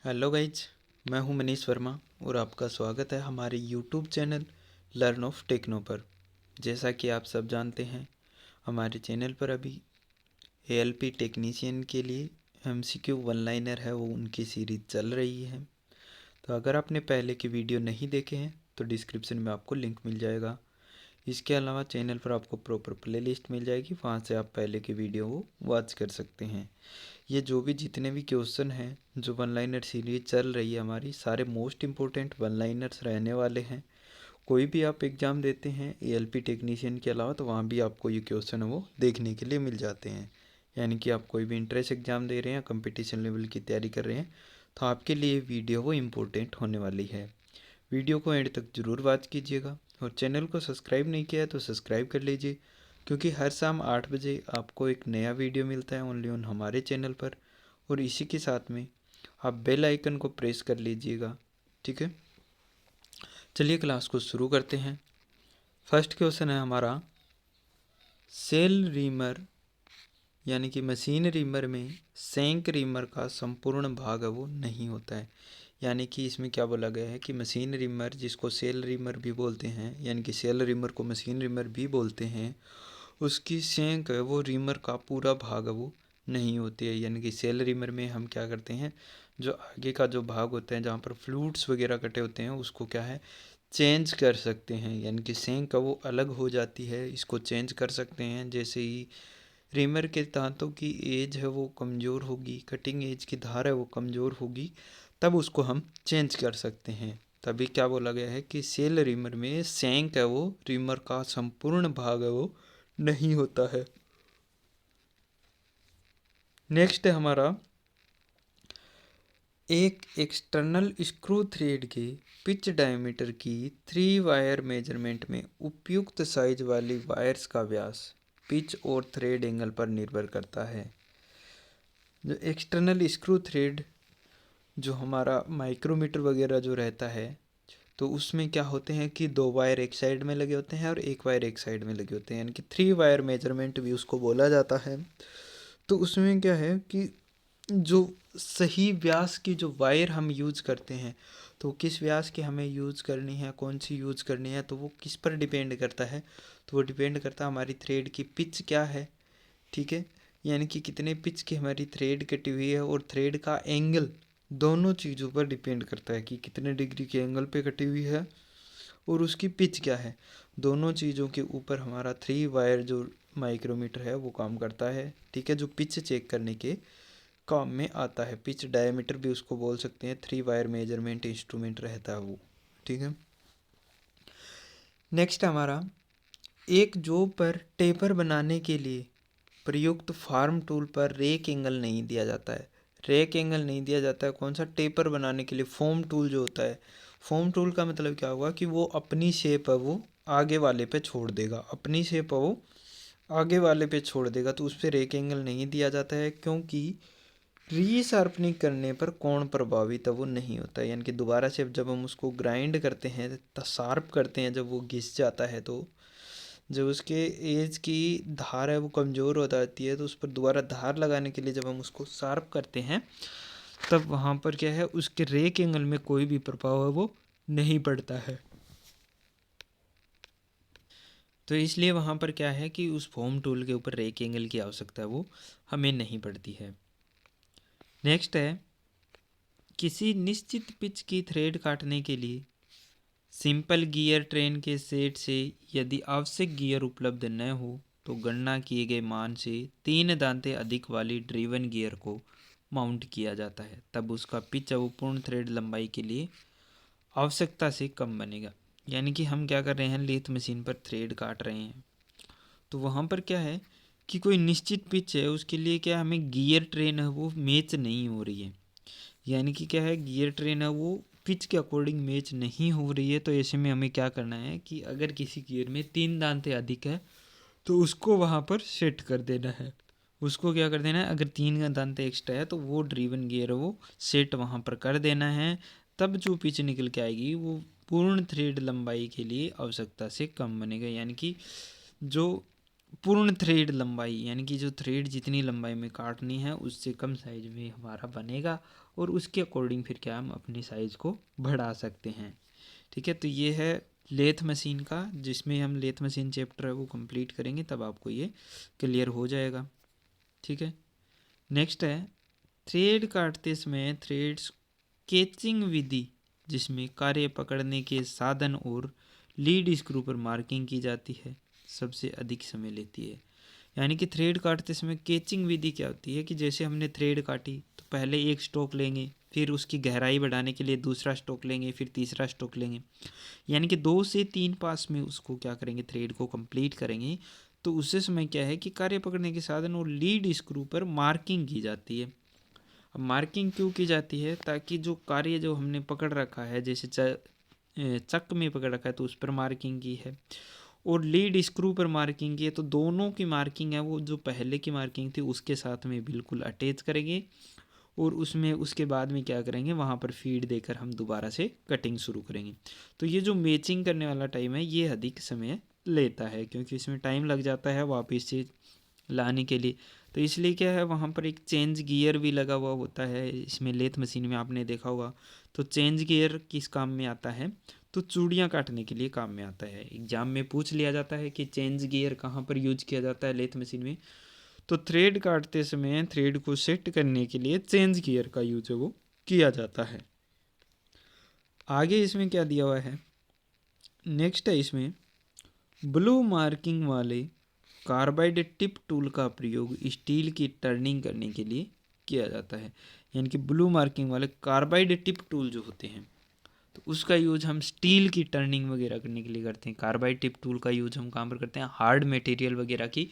Hello guys, मैं हूं मनीष वर्मा और आपका स्वागत है हमारे YouTube channel Learn of Techno पर। जैसा कि आप सब जानते हैं, हमारे चैनल पर अभी एएलपी टेक्नीशियन के लिए एमसीक्यू वन लाइनर है वो उनकी सीरीज़ चल रही है। तो अगर आपने पहले की वीडियो नहीं देखे हैं तो डिस्क्रिप्शन में आपको लिंक मिल जाएगा। इसके अलावा चैनल पर आपको प्रॉपर प्लेलिस्ट मिल जाएगी, वहाँ से आप पहले की वीडियो को वॉच कर सकते हैं। ये जो भी जितने भी क्वेश्चन हैं जो वन लाइनर सीरीज चल रही है हमारी, सारे मोस्ट इम्पोर्टेंट वन लाइनर्स रहने वाले हैं। कोई भी आप एग्ज़ाम देते हैं एएलपी टेक्नीशियन के अलावा तो वहाँ भी आपको ये क्वेश्चन है वो देखने के लिए मिल जाते हैं। यानी कि आप कोई भी इंट्रेंस एग्ज़ाम दे रहे हैं, कंपटीशन लेवल की तैयारी कर रहे हैं, तो आपके लिए वीडियो वो इम्पोर्टेंट होने वाली है। वीडियो को एंड तक ज़रूर वॉच कीजिएगा और चैनल को सब्सक्राइब नहीं किया है तो सब्सक्राइब कर लीजिए, क्योंकि हर शाम 8 बजे आपको एक नया वीडियो मिलता है ओनली ऑन हमारे चैनल पर। और इसी के साथ में आप बेल आइकन को प्रेस कर लीजिएगा, ठीक है। चलिए क्लास को शुरू करते हैं। फर्स्ट क्वेश्चन है हमारा, सेल रीमर यानी कि मशीन रीमर में सैंक रीमर का संपूर्ण भाग है वो नहीं होता है। यानी कि इसमें क्या बोला गया है कि मशीन रीमर, जिसको सेल रीमर भी बोलते हैं, यानी कि सेल रीमर को मशीन रीमर भी बोलते हैं, उसकी सैंक है वो रीमर का पूरा भाग है वो नहीं होती है। यानी कि सेल रीमर में हम क्या करते हैं, जो आगे का जो भाग होता है जहाँ पर फ्लूट्स वगैरह कटे होते हैं उसको क्या है चेंज कर सकते हैं। यानी कि सैंक का वो अलग हो जाती है, इसको चेंज कर सकते हैं। जैसे ही रीमर के दांतों की एज है वो कमज़ोर होगी, कटिंग एज की धार है वो कमज़ोर होगी, तब उसको हम चेंज कर सकते हैं। तभी क्या बोला गया है कि सेल रीमर में सैंक है वो रीमर का संपूर्ण भाग है वो नहीं होता है। नेक्स्ट है हमारा, एक एक्सटर्नल स्क्रू थ्रेड के पिच डायमीटर की 3 वायर मेजरमेंट में उपयुक्त साइज वाली वायर्स का व्यास पिच और थ्रेड एंगल पर निर्भर करता है। जो एक्सटर्नल स्क्रू थ्रेड, जो हमारा माइक्रोमीटर वगैरह जो रहता है, तो उसमें क्या होते हैं कि 2 वायर एक साइड में लगे होते हैं और 1 वायर एक साइड में लगे होते हैं, यानी कि 3 वायर मेजरमेंट भी उसको बोला जाता है। तो उसमें क्या है कि जो सही व्यास की जो वायर हम यूज़ करते हैं, तो किस व्यास की हमें यूज़ करनी है, कौन सी यूज़ करनी है, तो वो किस पर डिपेंड करता है। तो वो डिपेंड करता है हमारी थ्रेड की पिच क्या है, ठीक है। यानी कि कितने पिच की हमारी थ्रेड कटी हुई है और थ्रेड का एंगल, दोनों चीज़ों पर डिपेंड करता है कि कितने डिग्री के एंगल पे कटी हुई है और उसकी पिच क्या है। दोनों चीज़ों के ऊपर हमारा 3 वायर जो माइक्रोमीटर है वो काम करता है, ठीक है, जो पिच चेक करने के काम में आता है। पिच डायमीटर भी उसको बोल सकते हैं, 3 वायर मेजरमेंट इंस्ट्रूमेंट रहता है वो, ठीक है। नेक्स्ट हमारा, एक जॉब पर टेपर बनाने के लिए प्रयुक्त फार्म टूल पर रेक एंगल नहीं दिया जाता है। रेक एंगल नहीं दिया जाता है कौन सा, टेपर बनाने के लिए फोम टूल जो होता है। फोम टूल का मतलब क्या होगा कि वो अपनी शेप है वो आगे वाले पे छोड़ देगा, अपनी शेप है वो आगे वाले पे छोड़ देगा, तो उस पर रेक एंगल नहीं दिया जाता है, क्योंकि रीशार्पनिंग करने पर कोण प्रभावित है वो नहीं होता है। यानी कि दोबारा से जब हम उसको ग्राइंड करते हैं, शार्प करते हैं, जब वो घिस जाता है, तो जब उसके एज की धार है वो कमज़ोर हो जाती है, तो उस पर दोबारा धार लगाने के लिए जब हम उसको शार्प करते हैं, तब वहाँ पर क्या है, उसके रेक एंगल में कोई भी प्रभाव है वो नहीं पड़ता है। तो इसलिए वहाँ पर क्या है कि उस फोम टूल के ऊपर रेक एंगल की आवश्यकता वो हमें नहीं पड़ती है। नेक्स्ट है, किसी निश्चित पिच की थ्रेड काटने के लिए सिंपल गियर ट्रेन के सेट से यदि आवश्यक गियर उपलब्ध न हो तो गणना किए गए मान से 3 दांतें अधिक वाली ड्रिवन गियर को माउंट किया जाता है, तब उसका पिच वो पूर्ण थ्रेड लंबाई के लिए आवश्यकता से कम बनेगा। यानी कि हम क्या कर रहे हैं, लेथ मशीन पर थ्रेड काट रहे हैं, तो वहाँ पर क्या है कि कोई निश्चित पिच है, उसके लिए क्या हमें गियर ट्रेन है वो मैच नहीं हो रही है। यानी कि क्या है, गियर ट्रेन है वो पिच के अकॉर्डिंग मैच नहीं हो रही है। तो ऐसे में हमें क्या करना है कि अगर किसी गियर में 3 दांतें अधिक है तो उसको वहाँ पर सेट कर देना है। उसको क्या कर देना है, अगर 3 दांतें एक्स्ट्रा है तो वो ड्रिवन गियर वो सेट वहाँ पर कर देना है, तब जो पिच निकल के आएगी वो पूर्ण थ्रेड लंबाई के लिए आवश्यकता से कम बनेगा। यानी कि जो पूर्ण थ्रेड लंबाई, यानी कि जो थ्रेड जितनी लंबाई में काटनी है उससे कम साइज में हमारा बनेगा और उसके अकॉर्डिंग फिर क्या हम अपनी साइज़ को बढ़ा सकते हैं। ठीक है, तो ये है लेथ मशीन का, जिसमें हम लेथ मशीन चैप्टर है वो कंप्लीट करेंगे, तब आपको ये क्लियर हो जाएगा। ठीक है, नेक्स्ट है थ्रेड काटते समय थ्रेड स्केचिंग विधि, जिसमें कार्य पकड़ने के साधन और लीड स्क्रू पर मार्किंग की जाती है, सबसे अधिक समय लेती है। यानी कि थ्रेड काटते समय केचिंग विधि क्या होती है कि जैसे हमने थ्रेड काटी तो पहले एक स्ट्रोक लेंगे, फिर उसकी गहराई बढ़ाने के लिए दूसरा स्ट्रोक लेंगे, फिर तीसरा स्ट्रोक लेंगे, यानी कि 2 से 3 पास में उसको क्या करेंगे, थ्रेड को कंप्लीट करेंगे। तो उससे समय क्या है कि कार्य पकड़ने के साधन और लीड स्क्रू पर मार्किंग की जाती है। अब मार्किंग क्यों की जाती है, ताकि जो कार्य जो हमने पकड़ रखा है, जैसे चक में पकड़ रखा है तो उस पर मार्किंग की है, और लीड स्क्रू पर मार्किंग की है, तो दोनों की मार्किंग है वो जो पहले की मार्किंग थी उसके साथ में बिल्कुल अटैच करेंगे, और उसमें उसके बाद में क्या करेंगे, वहाँ पर फीड देकर हम दोबारा से कटिंग शुरू करेंगे। तो ये जो मैचिंग करने वाला टाइम है ये अधिक समय लेता है, क्योंकि इसमें टाइम लग जाता है वापस से लाने के लिए। तो इसलिए क्या है, वहाँ पर एक चेंज गियर भी लगा हुआ होता है, इसमें लेथ मशीन में आपने देखा होगा। तो चेंज गियर किस काम में आता है, तो चूड़ियाँ काटने के लिए काम में आता है। एग्जाम में पूछ लिया जाता है कि चेंज गियर कहाँ पर यूज किया जाता है लेथ मशीन में, तो थ्रेड काटते समय थ्रेड को सेट करने के लिए चेंज गियर का यूज है वो किया जाता है। आगे इसमें क्या दिया हुआ है, नेक्स्ट है इसमें ब्लू मार्किंग वाले कार्बाइड टिप टूल का प्रयोग स्टील की टर्निंग करने के लिए किया जाता है। यानी कि ब्लू मार्किंग वाले कार्बाइड टिप टूल जो होते हैं तो उसका यूज हम स्टील की टर्निंग वगैरह करने के लिए करते हैं। कार्बाइड टिप टूल का यूज हम कहाँ पर करते हैं, हार्ड मटेरियल वगैरह की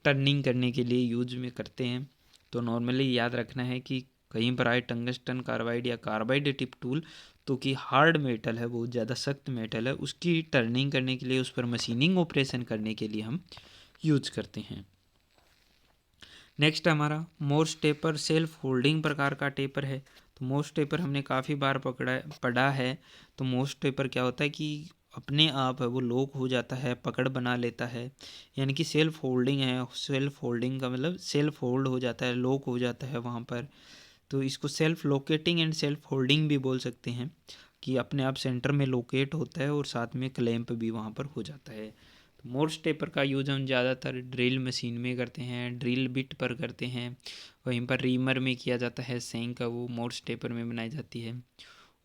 टर्निंग करने के लिए यूज में करते हैं। तो नॉर्मली याद रखना है कि कहीं पर आए टंगस्टन कार्बाइड या कार्बाइड टिप टूल, तो कि हार्ड मेटल है, बहुत ज़्यादा सख्त मेटल है, उसकी टर्निंग करने के लिए, उस पर मशीनिंग ऑपरेशन करने के लिए हम यूज करते हैं। नेक्स्ट हमारा मोर्स टेपर सेल्फ होल्डिंग प्रकार का टेपर है। तो मोर्स टेपर हमने काफ़ी बार पढ़ा है। तो मोर्स टेपर क्या होता है कि अपने आप है वो लॉक हो जाता है, पकड़ बना लेता है, यानी कि सेल्फ होल्डिंग है। सेल्फ होल्डिंग का मतलब सेल्फ होल्ड हो जाता है, लॉक हो जाता है वहाँ पर। तो इसको self locating and self holding भी बोल सकते हैं, कि अपने आप सेंटर में लोकेट होता है और साथ में क्लैंप भी वहाँ पर हो जाता है। तो मोर्स टेपर का यूज हम ज़्यादातर ड्रिल मशीन में करते हैं, ड्रिल बिट पर करते हैं, वहीं पर रीमर में किया जाता है, सेंक का वो मोर्स टेपर में बनाई जाती है।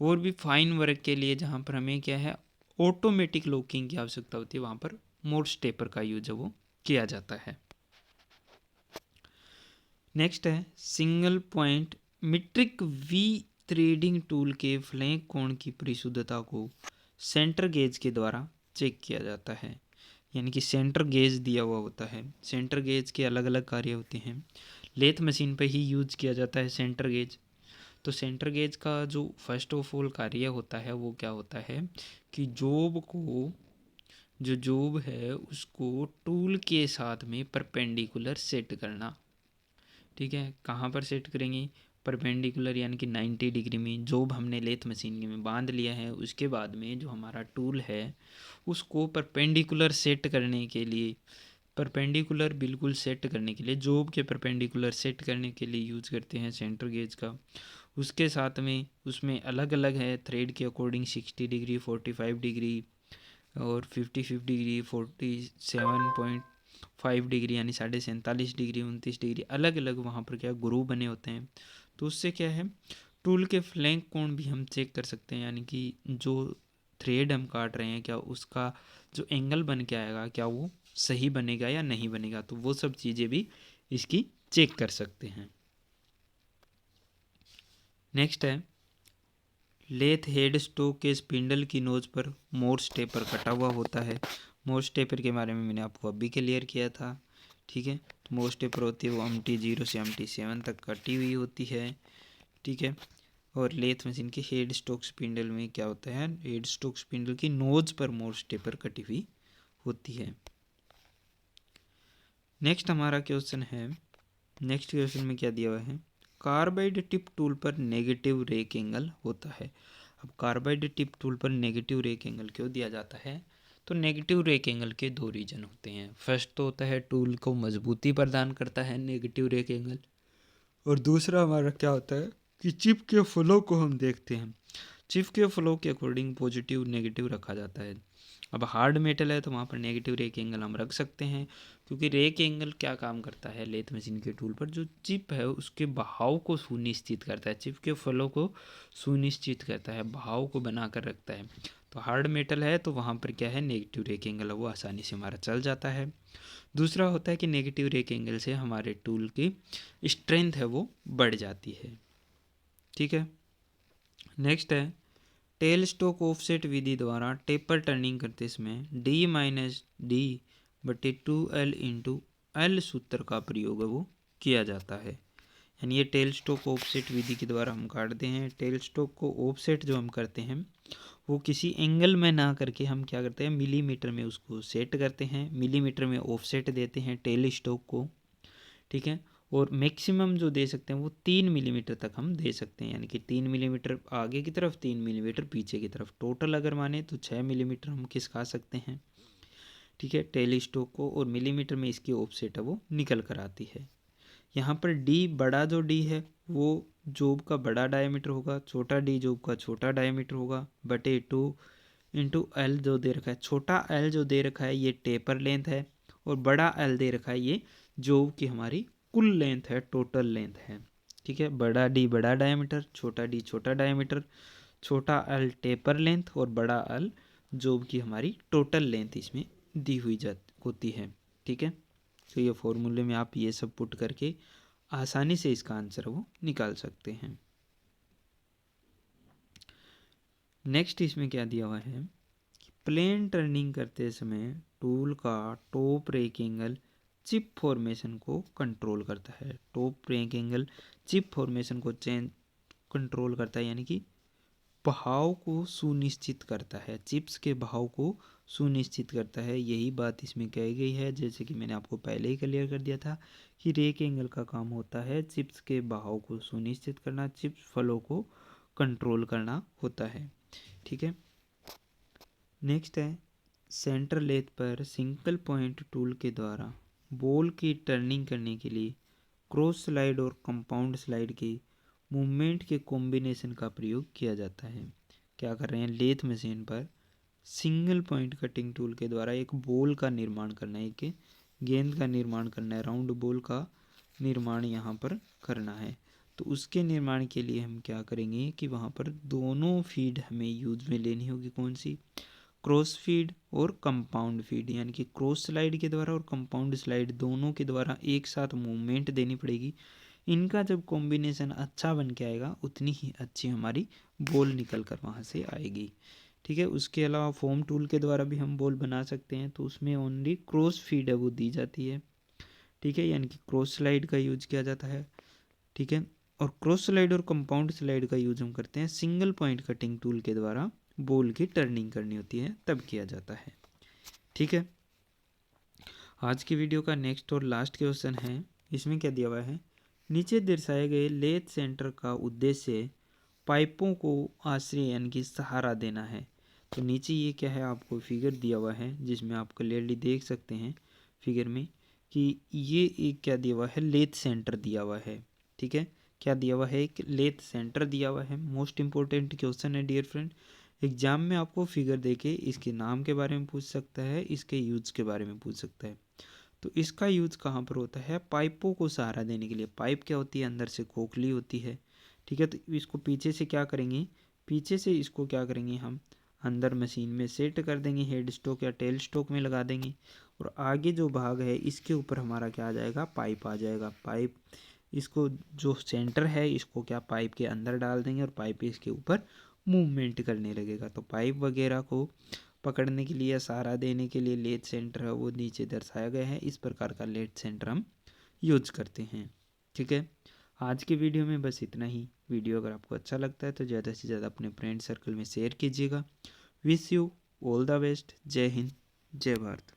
और भी फाइन वर्क के लिए जहाँ पर हमें क्या है ऑटोमेटिक लॉकिंग की आवश्यकता होती है, वहाँ पर मोर्स टेपर का यूज है वो किया जाता है। नेक्स्ट है single point metric V threading tool के फ्लैंक कोण की परिशुद्धता को सेंटर गेज के द्वारा चेक किया जाता है। यानी कि सेंटर गेज दिया हुआ होता है, सेंटर गेज के अलग अलग कार्य होते हैं, लेथ मशीन पे ही यूज किया जाता है सेंटर गेज। तो सेंटर गेज का जो फर्स्ट ऑफ ऑल कार्य होता है वो क्या होता है कि जो जॉब है उसको टूल के साथ में परपेंडिकुलर सेट करना। ठीक है, कहाँ पर सेट करेंगे, परपेंडिकुलर, यानी कि 90 डिग्री में जॉब हमने लेथ मशीन में बांध लिया है, उसके बाद में जो हमारा टूल है उसको परपेंडिकुलर सेट करने के लिए, परपेंडिकुलर बिल्कुल सेट करने के लिए, जॉब के परपेंडिकुलर सेट करने के लिए यूज़ करते हैं सेंटर गेज का। उसके साथ में उसमें अलग अलग है थ्रेड के अकॉर्डिंग 60 डिग्री, 45 डिग्री और 55 डिग्री, 47.5 डिग्री यानी 47.5 डिग्री, 29 डिग्री, अलग अलग वहाँ पर क्या ग्रुप बने होते हैं। तो उससे क्या है टूल के फ्लैंक कोण भी हम चेक कर सकते हैं, यानी कि जो थ्रेड हम काट रहे हैं क्या उसका जो एंगल बन के आएगा क्या वो सही बनेगा या नहीं बनेगा, तो वो सब चीज़ें भी इसकी चेक कर सकते हैं। नेक्स्ट है लेथ हेड स्टोक के स्पिंडल की नोज पर मोर्स टेपर कटा हुआ होता है। मोर्स टेपर के बारे में मैंने आपको अभी क्लियर किया था। ठीक है, तो मोर्स टेपर होती है वो MT0 से MT7 तक कटी हुई होती है। ठीक है, और लेथ मशीन के हेड स्टोक स्पिंडल में क्या होता है, हेड स्टोक स्पिंडल की नोज पर मोर्स टेपर कटी हुई होती है। नेक्स्ट हमारा क्वेश्चन है, नेक्स्ट क्वेश्चन में क्या दिया हुआ है, कार्बाइड टिप टूल पर नेगेटिव रेक एंगल होता है। अब कार्बाइड टिप टूल पर नेगेटिव रेक एंगल क्यों दिया जाता है, तो नेगेटिव रेक एंगल के दो रीजन होते हैं। फर्स्ट तो होता है टूल को मजबूती प्रदान करता है नेगेटिव रेक एंगल, और दूसरा हमारा क्या होता है कि चिप के फ्लो को हम देखते हैं। चिप के फ्लो के अकॉर्डिंग पॉजिटिव नेगेटिव रखा जाता है। अब हार्ड मेटल है तो वहाँ पर नेगेटिव रेक एंगल हम रख सकते हैं, क्योंकि रेक एंगल क्या काम करता है लेथ मशीन के टूल पर, जो चिप है उसके बहाव को सुनिश्चित करता है, चिप के फ्लो को सुनिश्चित करता है, बहाव को बना कर रखता है। तो हार्ड मेटल है तो वहाँ पर क्या है, नेगेटिव रेक एंगल है वो आसानी से हमारा चल जाता है। दूसरा होता है कि नेगेटिव रेक एंगल से हमारे टूल की स्ट्रेंथ है वो बढ़ जाती है। ठीक है, नेक्स्ट है टेल स्टोक ऑफसेट विधि द्वारा टेपर टर्निंग करते समय D-D/2L सूत्र का प्रयोग वो किया जाता है। यानी ये टेल स्टोक ऑफसेट विधि के द्वारा हम काटते हैं। टेल स्टोक को ऑफसेट जो हम करते हैं वो किसी एंगल में ना करके हम क्या करते हैं, मिलीमीटर में उसको सेट करते हैं, मिलीमीटर में ऑफसेट देते हैं टेल स्टोक को। ठीक है, और मैक्सिमम जो दे सकते हैं वो 3 मिलीमीटर तक हम दे सकते हैं, यानी कि 3 मिलीमीटर आगे की तरफ, 3 मिलीमीटर पीछे की तरफ, टोटल अगर माने तो 6 मिलीमीटर हम खिसका सकते हैं। ठीक है, टेल स्टोक को, और मिलीमीटर में इसकी ऑफसेट है वो निकल कर आती है। यहाँ पर डी बड़ा जो डी है वो जोब का बड़ा डायमीटर होगा, छोटा डी जोब का छोटा डायमीटर होगा, बटे 2 × L जो दे रखा है। छोटा एल जो दे रखा है ये टेपर लेंथ है, और बड़ा एल दे रखा है ये जोब की हमारी कुल लेंथ है, टोटल लेंथ है। ठीक है, बड़ा डी बड़ा डायमीटर, छोटा डी छोटा डायमीटर, छोटा एल टेपर लेंथ, और बड़ा एल जोब की हमारी टोटल लेंथ इसमें दी हुई होती है। ठीक है, तो ये फॉर्मूले में आप ये सब पुट करके आसानी से इसका आंसर वो निकाल सकते हैं। नेक्स्ट इसमें क्या दिया हुआ है कि प्लेन टर्निंग करते समय टूल का top rake angle chip formation को कंट्रोल करता है। Top rake angle chip formation को कंट्रोल करता है, यानी कि बहाव को सुनिश्चित करता है, चिप्स के बहाव को सुनिश्चित करता है। यही बात इसमें कही गई है, जैसे कि मैंने आपको पहले ही क्लियर कर दिया था कि रेक एंगल का काम होता है चिप्स के बहाव को सुनिश्चित करना, चिप्स फ्लो को कंट्रोल करना होता है। ठीक है, नेक्स्ट है सेंटर लेथ पर सिंगल पॉइंट टूल के द्वारा बॉल की टर्निंग करने के लिए क्रॉस स्लाइड और कंपाउंड स्लाइड के मूवमेंट के कॉम्बिनेशन का प्रयोग किया जाता है। क्या कर रहे हैं, लेथ मशीन पर सिंगल पॉइंट कटिंग टूल के द्वारा एक बॉल का निर्माण करना है, एक गेंद का निर्माण करना है, राउंड बॉल का निर्माण यहाँ पर करना है। तो उसके निर्माण के लिए हम क्या करेंगे कि वहाँ पर दोनों फीड हमें यूज में लेनी होगी। कौन सी, क्रॉस फीड और कंपाउंड फीड, यानी कि क्रॉस स्लाइड के द्वारा और कंपाउंड स्लाइड दोनों के द्वारा एक साथ मूवमेंट देनी पड़ेगी। इनका जब कॉम्बिनेशन अच्छा बन के आएगा उतनी ही अच्छी हमारी बॉल निकल कर वहाँ से आएगी। ठीक है, उसके अलावा फोम टूल के द्वारा भी हम बॉल बना सकते हैं, तो उसमें ओनली क्रॉस फीड है वो दी जाती है। ठीक है, यानी कि क्रॉस स्लाइड का यूज किया जाता है। ठीक है, और क्रॉस स्लाइड और कंपाउंड स्लाइड का यूज हम करते हैं सिंगल पॉइंट कटिंग टूल के द्वारा बॉल की टर्निंग करनी होती है तब किया जाता है। ठीक है, आज की वीडियो का नेक्स्ट और लास्ट क्वेश्चन है। इसमें क्या दिया हुआ है, नीचे दर्शाए गए लेथ सेंटर का उद्देश्य पाइपों को आश्रय यानी कि सहारा देना है। तो नीचे ये क्या है, आपको फिगर दिया हुआ है जिसमें आप क्लियरली देख सकते हैं फिगर में कि ये एक क्या दिया हुआ है, लेथ सेंटर दिया हुआ है। ठीक है, क्या दिया हुआ है, एक लेथ सेंटर दिया हुआ है। मोस्ट इंपॉर्टेंट क्वेश्चन है डियर फ्रेंड, एग्जाम में आपको फिगर देके इसके नाम के बारे में पूछ सकता है, इसके यूज के बारे में पूछ सकता है। तो इसका यूज कहाँ पर होता है, पाइपों को सहारा देने के लिए। पाइप क्या होती है, अंदर से खोखली होती है। ठीक है, तो इसको पीछे से क्या करेंगे, पीछे से इसको क्या करेंगे, हम अंदर मशीन में सेट कर देंगे, हेड स्टॉक या टेल स्टॉक में लगा देंगे, और आगे जो भाग है इसके ऊपर हमारा क्या आ जाएगा, पाइप आ जाएगा। पाइप इसको जो सेंटर है इसको क्या पाइप के अंदर डाल देंगे, और पाइप इसके ऊपर मूवमेंट करने लगेगा। तो पाइप वगैरह को पकड़ने के लिए या सहारा देने के लिए लेथ सेंटर है वो नीचे दर्शाया गया है। इस प्रकार का लेथ सेंटर हम यूज करते हैं। ठीक है, आज की वीडियो में बस इतना ही। वीडियो अगर आपको अच्छा लगता है तो ज़्यादा से ज़्यादा अपने फ्रेंड सर्कल में शेयर कीजिएगा। Wish you all the best. जय हिंद, जय भारत।